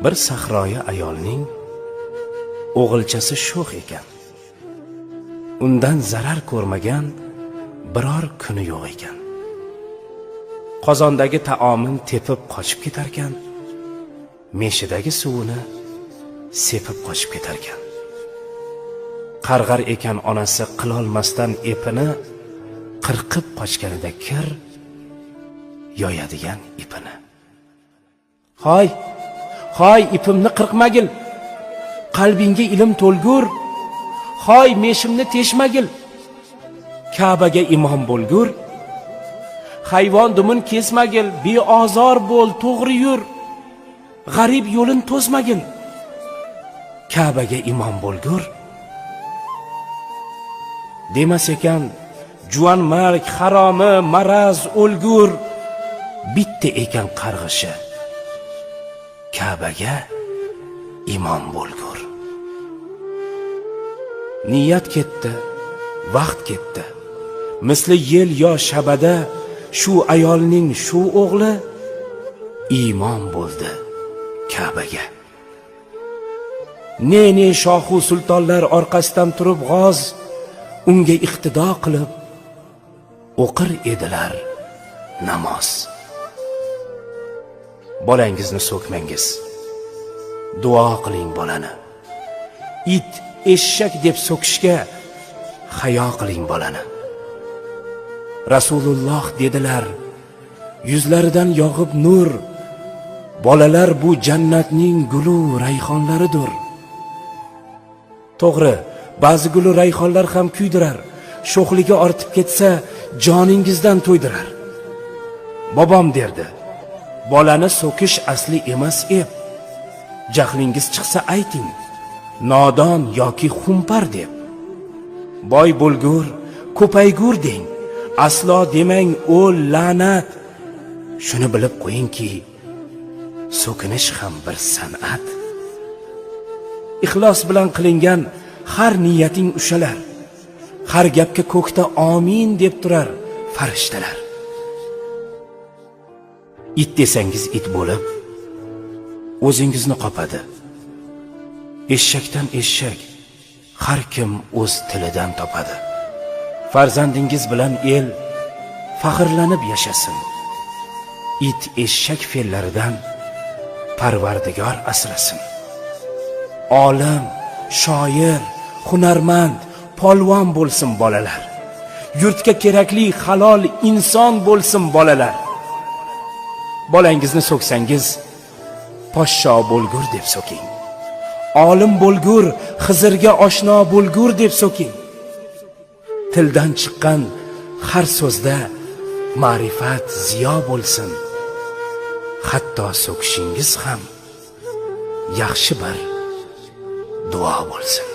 Bir sahroyi ayolning o'g'ilchasi sho'x ekan. Undan zarar ko'rmagan biror kuni yo'q ekan. Qozondagi taomin tepib qochib ketar ekan, meshidagi suvini sepib qochib ketar ekan. Qarg'ar ekan onasi qilolmasdan epini, qirqib qochganida kir yoyadigan ipini. Hoy ipimni qirqmagil, qalbingga ilm to'lgur. Hoy meshimni teshmagil, Ka'baga imom bo'lgur. Hayvon dumin kesmagil, beozor bo'l, to'g'ri yur. G'arib yo'lin to'smagil, Ka'baga imom bo'lgur. Demas ekan, juvan marg, haromi, maraz, o'lgur. Bitta ekan qarg'ishi, Ka'baga imom bo'lgur. Niyat ketdi, vaqt ketdi. Misli yel yo shabada shu ayolning shu o'g'li imom bo'ldi Ka'baga. Ne shohu sultonlar orqasidan turib g'oz unga iqtido qilib o'qir edilar namoz. Bolangizni so'kmangiz, duo qiling bolani. It, eshak deb so'kishga hayo qiling bolani. Rasululloh dedilar, yuzlaridan yog'ib nur. Bolalar bu jannatning gulu rayhonlaridir. To'g'ri, ba'zi gulu rayhonlar ham kuydirar. Sho'xligi ortib ketsa, joningizdan to'ydirar. Bobom derdi, bolani so'kish asli emas ep. Jahlingiz chiqsa ayting, nodon yoki xumpar deb. Boy bo'lgur, ko'paygur deng. Aslo demang o la'nat. Shuni bilib qo'yingki, so'kinish ham bir san'at. Ixlos bilan qilingan har niyating ushalar. Har gapga ko'kda amin deb turar farishtalar. It desangiz it bo'lib, o'zingizni qopadi. Eshakdan eshak, har kim o'z tilidan topadi. Farzandingiz bilan el faxrlanib yashasin. It eshak fe'llaridan Parvardigor asrasin. Olim, shoir, hunarmand, polvon bo'lsin bolalar. Yurtga kerakli halol inson bo'lsin bolalar. Bolangizni so'ksangiz, poshsho bo'lgur deb so'king. Olim bo'lgur, Xizrga oshno bo'lgur deb so'king. Tildan chiqqan har so'zda ma'rifat ziyo bo'lsin. Hatto so'kishingiz ham yaxshi bir duo bo'lsin.